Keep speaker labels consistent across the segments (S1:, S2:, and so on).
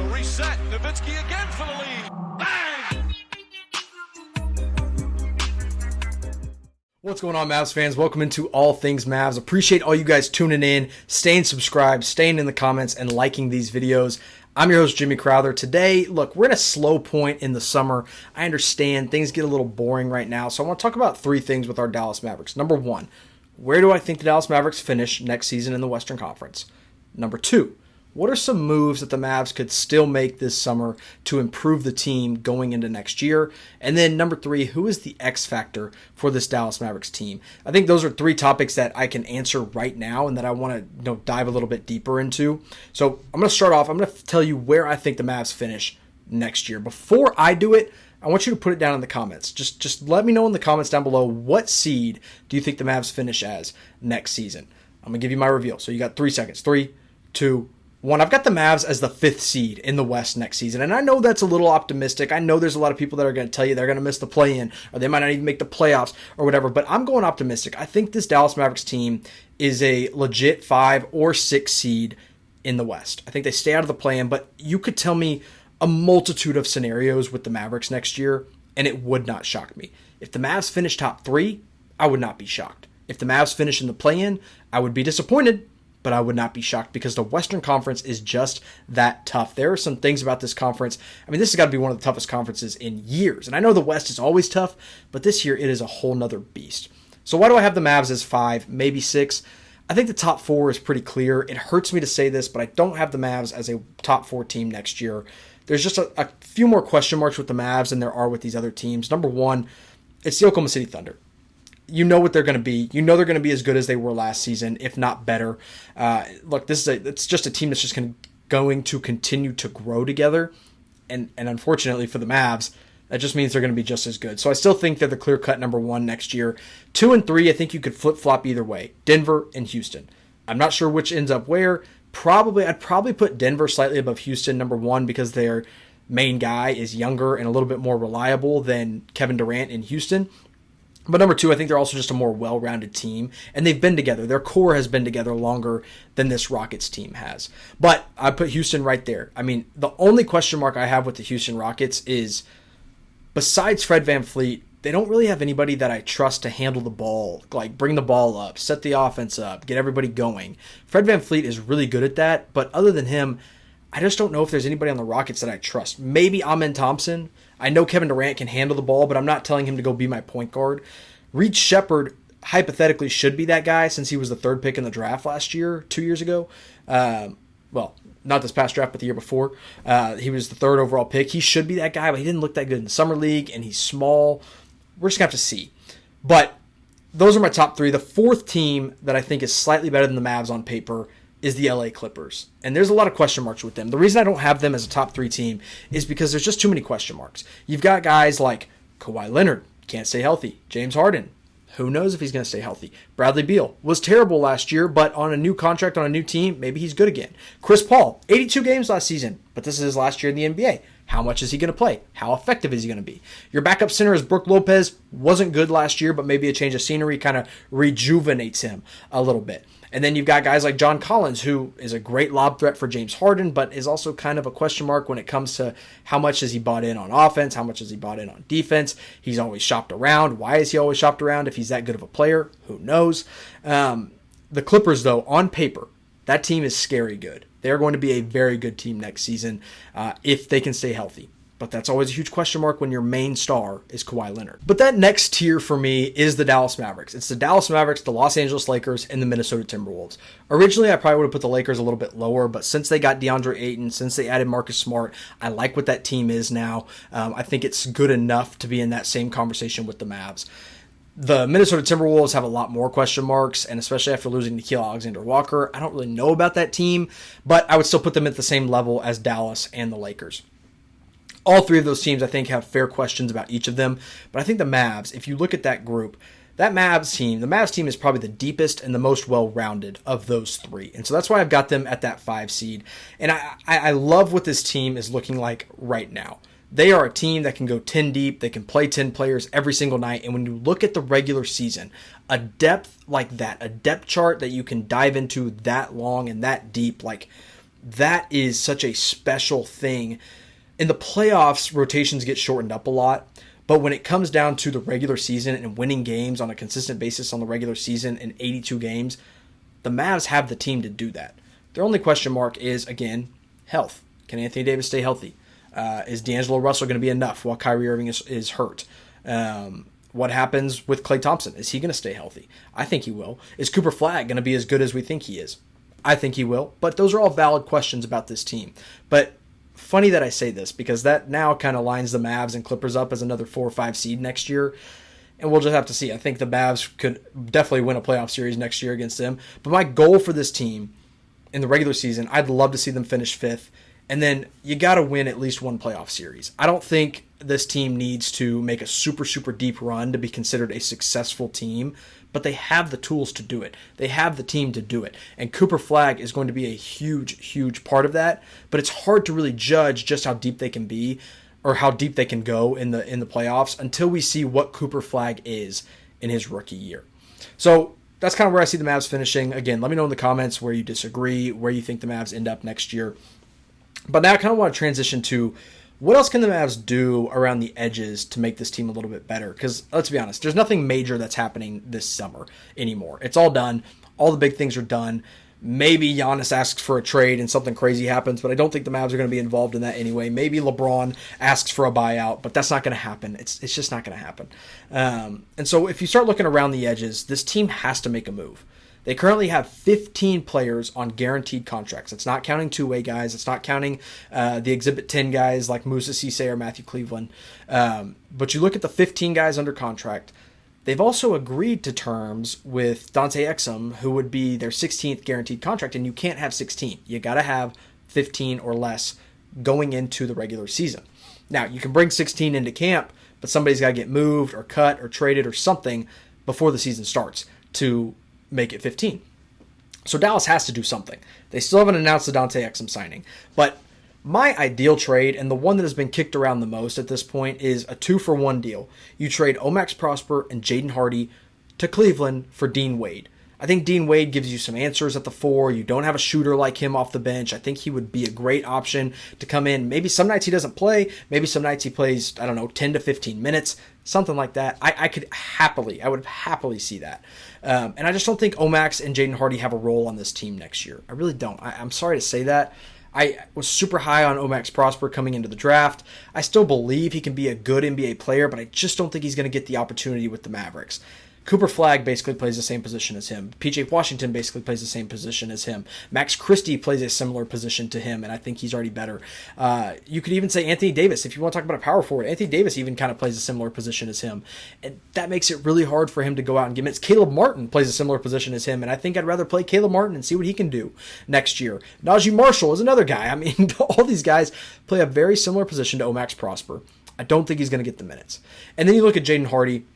S1: He'll reset. Nowitzki again for the lead. Bang!
S2: What's going on, Mavs fans? Welcome into All Things Mavs. Appreciate all you guys tuning in, staying subscribed, staying in the comments, and liking these videos. I'm your host, Jimmy Crowther. Today, look, we're in a slow point in the summer. I understand things get a little boring right now, so I want to talk about three things with our Dallas Mavericks. Number one, where do I think the Dallas Mavericks finish next season in the Western Conference? Number two, what are some moves that the Mavs could still make this summer to improve the team going into next year? And then number three, who is the X factor for this Dallas Mavericks team? I think those are three topics that I can answer right now and that I want to dive a little bit deeper into. So I'm going to start off. I'm going to tell you where I think the Mavs finish next year. Before I do it, I want you to put it down in the comments. Just let me know in the comments down below, what seed do you think the Mavs finish as next season? I'm going to give you my reveal. So you got 3 seconds. 3, 2, 1. I've got the Mavs as the 5th seed in the West next season, and I know that's a little optimistic. I know there's a lot of people that are going to tell you they're going to miss the play-in, or they might not even make the playoffs, or whatever, but I'm going optimistic. I think this Dallas Mavericks team is a legit 5 or 6 seed in the West. I think they stay out of the play-in, but you could tell me a multitude of scenarios with the Mavericks next year, and it would not shock me. If the Mavs finish top 3, I would not be shocked. If the Mavs finish in the play-in, I would be disappointed, but I would not be shocked because the Western Conference is just that tough. There are some things about this conference. I mean, this has got to be one of the toughest conferences in years. And I know the West is always tough, but this year it is a whole nother beast. So why do I have the Mavs as 5, maybe 6? I think the top 4 is pretty clear. It hurts me to say this, but I don't have the Mavs as a top 4 team next year. There's just a few more question marks with the Mavs than there are with these other teams. Number one, it's the Oklahoma City Thunder. You know what they're going to be. You know they're going to be as good as they were last season, if not better. Look, it's just a team that's just going to continue to grow together. And unfortunately for the Mavs, that just means they're going to be just as good. So I still think they're the clear-cut number 1 next year. 2 and 3, I think you could flip-flop either way. Denver and Houston. I'm not sure which ends up where. I'd probably put Denver slightly above Houston, number 1, because their main guy is younger and a little bit more reliable than Kevin Durant in Houston. But number 2, I think they're also just a more well-rounded team, and they've been together. Their core has been together longer than this Rockets team has. But I put Houston right there. I mean, the only question mark I have with the Houston Rockets is, besides Fred VanVleet, they don't really have anybody that I trust to handle the ball, like bring the ball up, set the offense up, get everybody going. Fred VanVleet is really good at that, but other than him, I just don't know if there's anybody on the Rockets that I trust. Maybe Amen Thompson. I know Kevin Durant can handle the ball, but I'm not telling him to go be my point guard. Reed Shepherd hypothetically should be that guy since he was the 3rd pick in the draft last year, 2 years ago. Well, not this past draft, but the year before. He was the 3rd overall pick. He should be that guy, but he didn't look that good in the summer league, and he's small. We're just going to have to see. But those are my top 3. The 4th team that I think is slightly better than the Mavs on paper is the LA Clippers. And there's a lot of question marks with them. The reason I don't have them as a top 3 team is because there's just too many question marks. You've got guys like Kawhi Leonard, can't stay healthy. James Harden, who knows if he's going to stay healthy. Bradley Beal was terrible last year, but on a new contract on a new team, maybe he's good again. Chris Paul, 82 games last season, but this is his last year in the NBA. How much is he going to play? How effective is he going to be? Your backup center is Brook Lopez. Wasn't good last year, but maybe a change of scenery kind of rejuvenates him a little bit. And then you've got guys like John Collins, who is a great lob threat for James Harden, but is also kind of a question mark when it comes to how much has he bought in on offense, how much has he bought in on defense. He's always shopped around. Why is he always shopped around? If he's that good of a player, who knows? The Clippers, though, on paper, that team is scary good. They're going to be a very good team next season if they can stay healthy. But that's always a huge question mark when your main star is Kawhi Leonard. But that next tier for me is the Dallas Mavericks. It's the Dallas Mavericks, the Los Angeles Lakers, and the Minnesota Timberwolves. Originally, I probably would have put the Lakers a little bit lower, but since they got DeAndre Ayton, since they added Marcus Smart, I like what that team is now. I think it's good enough to be in that same conversation with the Mavs. The Minnesota Timberwolves have a lot more question marks, and especially after losing Nickeil Alexander-Walker, I don't really know about that team, but I would still put them at the same level as Dallas and the Lakers. All 3 of those teams, I think, have fair questions about each of them. But I think the Mavs, if you look at that group, the Mavs team is probably the deepest and the most well-rounded of those 3. And so that's why I've got them at that 5 seed. And I love what this team is looking like right now. They are a team that can go 10 deep. They can play 10 players every single night. And when you look at the regular season, a depth like that, a depth chart that you can dive into that long and that deep, like that is such a special thing. In the playoffs, rotations get shortened up a lot. But when it comes down to the regular season and winning games on a consistent basis on the regular season in 82 games, the Mavs have the team to do that. Their only question mark is, again, health. Can Anthony Davis stay healthy? Is D'Angelo Russell going to be enough while Kyrie Irving is hurt? What happens with Klay Thompson? Is he going to stay healthy? I think he will. Is Cooper Flagg going to be as good as we think he is? I think he will. But those are all valid questions about this team. But funny that I say this, because that now kind of lines the Mavs and Clippers up as another 4 or 5 seed next year. And we'll just have to see. I think the Mavs could definitely win a playoff series next year against them. But my goal for this team in the regular season, I'd love to see them finish 5th. And then you got to win at least one playoff series. I don't think this team needs to make a super, super deep run to be considered a successful team, but they have the tools to do it. They have the team to do it. And Cooper Flagg is going to be a huge, huge part of that, but it's hard to really judge just how deep they can be or how deep they can go in the playoffs until we see what Cooper Flagg is in his rookie year. So that's kind of where I see the Mavs finishing. Again, let me know in the comments where you disagree, where you think the Mavs end up next year. But now I kind of want to transition to what else can the Mavs do around the edges to make this team a little bit better? Because let's be honest, there's nothing major that's happening this summer anymore. It's all done. All the big things are done. Maybe Giannis asks for a trade and something crazy happens, but I don't think the Mavs are going to be involved in that anyway. Maybe LeBron asks for a buyout, but that's not going to happen. It's just not going to happen. And so if you start looking around the edges, this team has to make a move. They currently have 15 players on guaranteed contracts. It's not counting two-way guys. It's not counting the Exhibit 10 guys like Musa Cisse or Matthew Cleveland. But you look at the 15 guys under contract. They've also agreed to terms with Dante Exum, who would be their 16th guaranteed contract, and you can't have 16. You got to have 15 or less going into the regular season. Now, you can bring 16 into camp, but somebody's got to get moved or cut or traded or something before the season starts to make it 15. So Dallas has to do something. They still haven't announced the Dante Exum signing. But my ideal trade, and the one that has been kicked around the most at this point, is a 2-for-1 deal. You trade Omax Prosper and Jaden Hardy to Cleveland for Dean Wade. I think Dean Wade gives you some answers at the 4. You don't have a shooter like him off the bench. I think he would be a great option to come in. Maybe some nights he doesn't play. Maybe some nights he plays, 10 to 15 minutes, something like that. I would happily see that. And I just don't think Omax and Jaden Hardy have a role on this team next year. I really don't. I'm sorry to say that. I was super high on Omax Prosper coming into the draft. I still believe he can be a good NBA player, but I just don't think he's going to get the opportunity with the Mavericks. Cooper Flagg basically plays the same position as him. PJ Washington basically plays the same position as him. Max Christie plays a similar position to him, and I think he's already better. You could even say Anthony Davis. If you want to talk about a power forward, Anthony Davis even kind of plays a similar position as him. And that makes it really hard for him to go out and get minutes. Caleb Martin plays a similar position as him, and I think I'd rather play Caleb Martin and see what he can do next year. Naji Marshall is another guy. I mean, all these guys play a very similar position to Omax Prosper. I don't think he's going to get the minutes. And then you look at Jaden Hardy.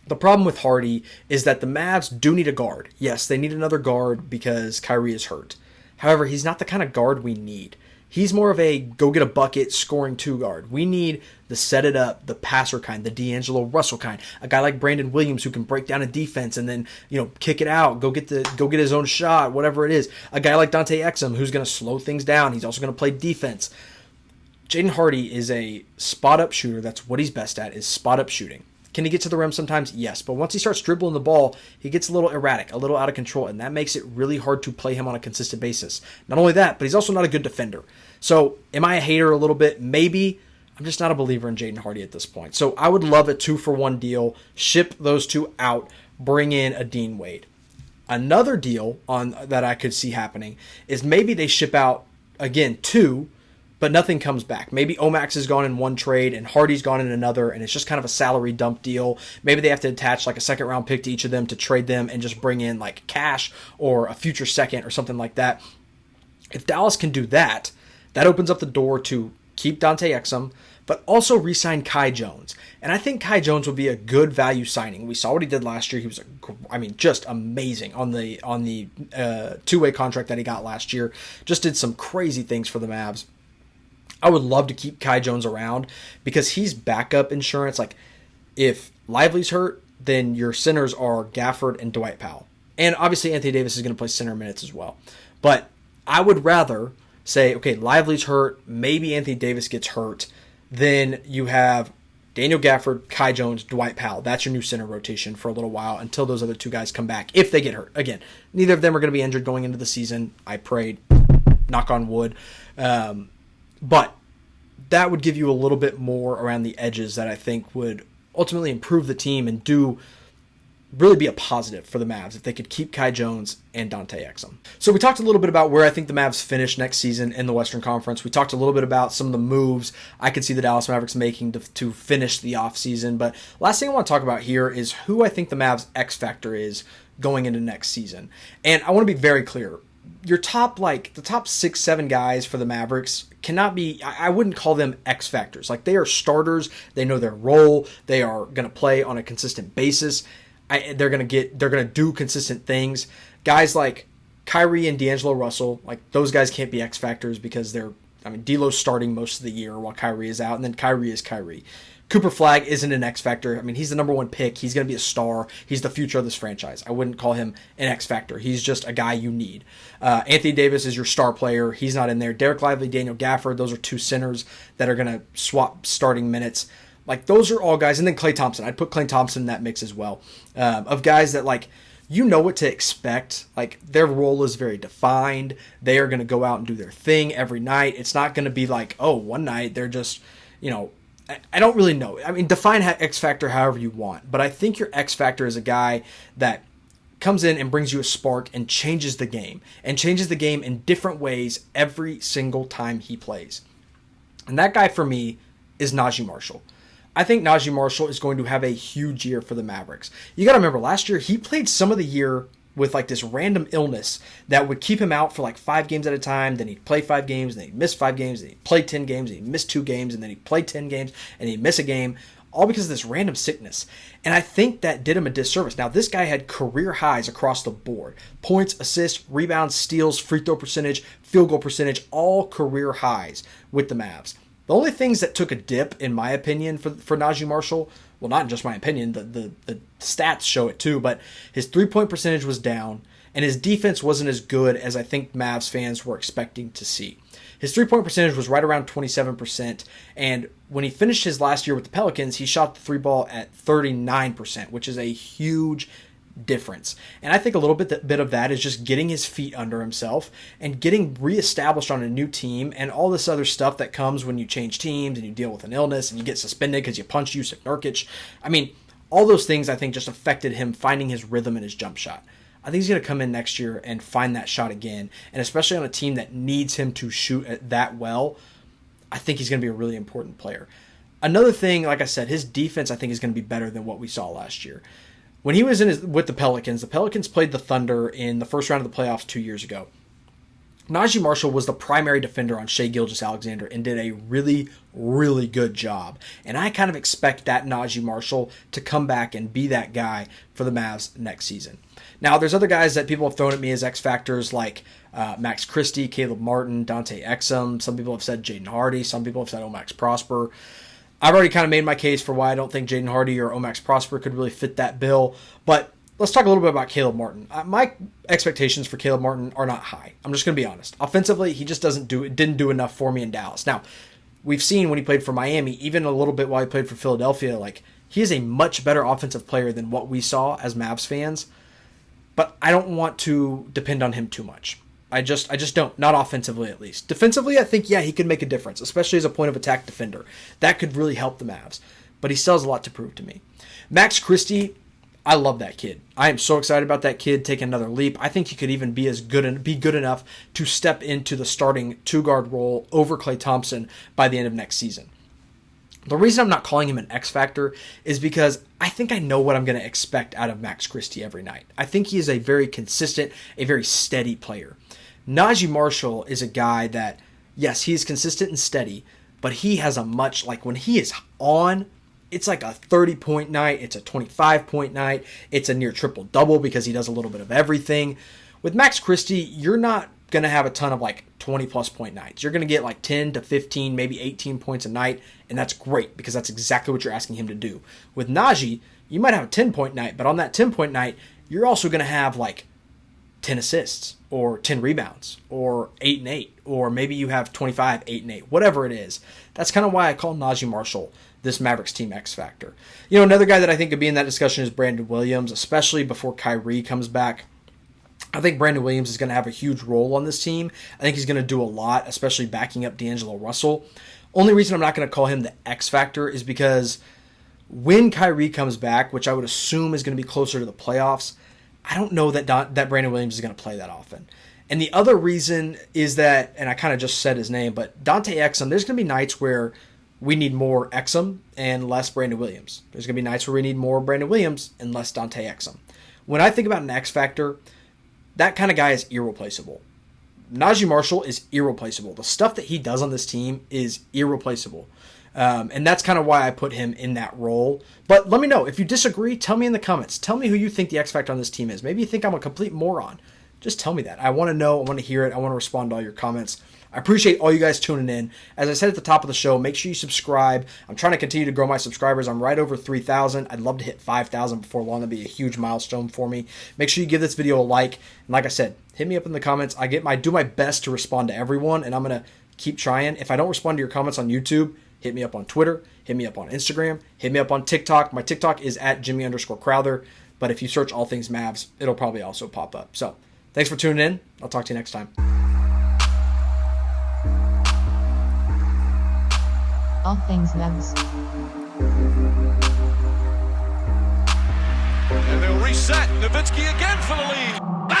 S2: The problem with Hardy is that the Mavs do need a guard. Yes, they need another guard because Kyrie is hurt. However, he's not the kind of guard we need. He's more of a go-get-a-bucket scoring 2 guard. We need the set-it-up, the passer kind, the D'Angelo Russell kind. A guy like Brandon Williams who can break down a defense and then kick it out, go get his own shot, whatever it is. A guy like Dante Exum who's going to slow things down. He's also going to play defense. Jaden Hardy is a spot-up shooter. That's what he's best at, is spot-up shooting. Can he get to the rim sometimes? Yes. But once he starts dribbling the ball, he gets a little erratic, a little out of control, and that makes it really hard to play him on a consistent basis. Not only that, but he's also not a good defender. So am I a hater a little bit? Maybe. I'm just not a believer in Jaden Hardy at this point. So I would love a 2-for-1 deal, ship those 2 out, bring in a Dean Wade. Another deal that I could see happening is maybe they ship out, again, 2, but nothing comes back. Maybe Omax is gone in one trade and Hardy's gone in another, and it's just kind of a salary dump deal. Maybe they have to attach like a second-round pick to each of them to trade them and just bring in like cash or a future second or something like that. If Dallas can do that, that opens up the door to keep Dante Exum, but also re-sign Kai Jones. And I think Kai Jones would be a good value signing. We saw what he did last year. He was, just amazing on the 2-way contract that he got last year. Just did some crazy things for the Mavs. I would love to keep Kai Jones around because he's backup insurance. Like, if Lively's hurt, then your centers are Gafford and Dwight Powell. And obviously Anthony Davis is going to play center minutes as well. But I would rather say, okay, Lively's hurt, maybe Anthony Davis gets hurt, then you have Daniel Gafford, Kai Jones, Dwight Powell. That's your new center rotation for a little while until those other two guys come back, if they get hurt. Again, neither of them are going to be injured going into the season. I prayed, knock on wood. But that would give you a little bit more around the edges that I think would ultimately improve the team and really be a positive for the Mavs if they could keep Kai Jones and Dante Exum. So we talked a little bit about where I think the Mavs finish next season in the Western Conference. We talked a little bit about some of the moves I could see the Dallas Mavericks making to finish the offseason. But last thing I want to talk about here is who I think the Mavs X-Factor is going into next season. And I want to be very clear. Your top, the top 6-7 guys for the Mavericks cannot be, I wouldn't call them X-Factors. Like, they are starters. They know their role. They are going to play on a consistent basis. They're gonna do consistent things. Guys like Kyrie and D'Angelo Russell, like, those guys can't be X factors because D'Lo's starting most of the year while Kyrie is out, and then Kyrie is Kyrie. Cooper Flagg isn't an X factor. I mean, he's the number one pick. He's gonna be a star. He's the future of this franchise. I wouldn't call him an X factor. He's just a guy you need. Anthony Davis is your star player. He's not in there. Derek Lively, Daniel Gafford, those are two centers that are gonna swap starting minutes. Like, those are all guys, and then Klay Thompson. I'd put Klay Thompson in that mix as well, of guys that, like, you know what to expect. Like, their role is very defined. They are going to go out and do their thing every night. It's not going to be like, oh, one night they're just, I don't really know. I mean, define X Factor however you want, but I think your X Factor is a guy that comes in and brings you a spark and changes the game in different ways every single time he plays. And that guy for me is Naji Marshall. I think Naji Marshall is going to have a huge year for the Mavericks. You got to remember, last year he played some of the year with like this random illness that would keep him out for like 5 games at a time. Then he'd play 5 games, then he'd miss 5 games, then he'd play 10 games, then he'd miss 2 games, and then he'd play 10 games, and he'd miss a game, all because of this random sickness. And I think that did him a disservice. Now, this guy had career highs across the board. Points, assists, rebounds, steals, free throw percentage, field goal percentage, all career highs with the Mavs. The only things that took a dip, in my opinion, for Naji Marshall, well, not just my opinion, the stats show it too, but his three-point percentage was down, and his defense wasn't as good as I think Mavs fans were expecting to see. His three-point percentage was right around 27%, and when he finished his last year with the Pelicans, he shot the three ball at 39%, which is a huge difference. And I think a little bit of that is just getting his feet under himself and getting reestablished on a new team and all this other stuff that comes when you change teams and you deal with an illness and you get suspended because you punched Yusuf Nurkic. I mean, all those things I think just affected him finding his rhythm and his jump shot. I think he's going to come in next year and find that shot again, and especially on a team that needs him to shoot it that well, I think he's going to be a really important player. Another thing, like I said, his defense I think is going to be better than what we saw last year. When he was with the Pelicans played the Thunder in the first round of the playoffs 2 years ago. Naji Marshall was the primary defender on Shai Gilgeous-Alexander and did a really, really good job. And I kind of expect that Naji Marshall to come back and be that guy for the Mavs next season. Now, there's other guys that people have thrown at me as X factors like Max Christie, Caleb Martin, Dante Exum. Some people have said Jaden Hardy. Some people have said Omax Prosper. I've already kind of made my case for why I don't think Jaden Hardy or Omax Prosper could really fit that bill. But let's talk a little bit about Caleb Martin. My expectations for Caleb Martin are not high. I'm just going to be honest. Offensively, he just didn't do enough for me in Dallas. Now, we've seen when he played for Miami, even a little bit while he played for Philadelphia, like, he is a much better offensive player than what we saw as Mavs fans. But I don't want to depend on him too much. I just don't. Not offensively, at least. Defensively, I think, yeah, he could make a difference, especially as a point of attack defender. That could really help the Mavs. But he still has a lot to prove to me. Max Christie, I love that kid. I am so excited about that kid taking another leap. I think he could even be good enough to step into the starting two-guard role over Klay Thompson by the end of next season. The reason I'm not calling him an X factor is because I think I know what I'm going to expect out of Max Christie every night. I think he is a very consistent, a very steady player. Naji Marshall is a guy that, yes, he is consistent and steady, but he has a much, like, when he is on, it's like a 30-point night, it's a 25-point night, it's a near triple-double because he does a little bit of everything. With Max Christie, you're not going to have a ton of like 20-plus point nights. You're going to get like 10 to 15, maybe 18 points a night, and that's great because that's exactly what you're asking him to do. With Naji, you might have a 10-point night, but on that 10-point night, you're also going to have like 10 assists or 10 rebounds or 8 and 8, or maybe you have 25, 8 and 8, whatever it is. That's kind of why I call Naji Marshall this Mavericks team X factor. You know, another guy that I think could be in that discussion is Brandon Williams, especially before Kyrie comes back. I think Brandon Williams is going to have a huge role on this team. I think he's going to do a lot, especially backing up D'Angelo Russell. Only reason I'm not going to call him the X factor is because when Kyrie comes back, which I would assume is going to be closer to the playoffs, I don't know that that Brandon Williams is going to play that often. And the other reason is that, and I kind of just said his name, but Dante Exum, there's going to be nights where we need more Exum and less Brandon Williams. There's going to be nights where we need more Brandon Williams and less Dante Exum. When I think about an X factor, that kind of guy is irreplaceable. Naji Marshall is irreplaceable. The stuff that he does on this team is irreplaceable. And that's kind of why I put him in that role. But let me know. If you disagree, tell me in the comments. Tell me who you think the X factor on this team is. Maybe you think I'm a complete moron. Just tell me that. I want to know. I want to hear it. I want to respond to all your comments. I appreciate all you guys tuning in. As I said at the top of the show, make sure you subscribe. I'm trying to continue to grow my subscribers. I'm right over 3,000. I'd love to hit 5,000 before long. That'd be a huge milestone for me. Make sure you give this video a like. And like I said, hit me up in the comments. I do my best to respond to everyone, and I'm going to keep trying. If I don't respond to your comments on YouTube, hit me up on Twitter. Hit me up on Instagram. Hit me up on TikTok. My TikTok is at Jimmy_Crowther. But if you search All Things Mavs, it'll probably also pop up. So thanks for tuning in. I'll talk to you next time.
S3: All Things Mavs.
S1: And they'll reset. Nowitzki again for the lead.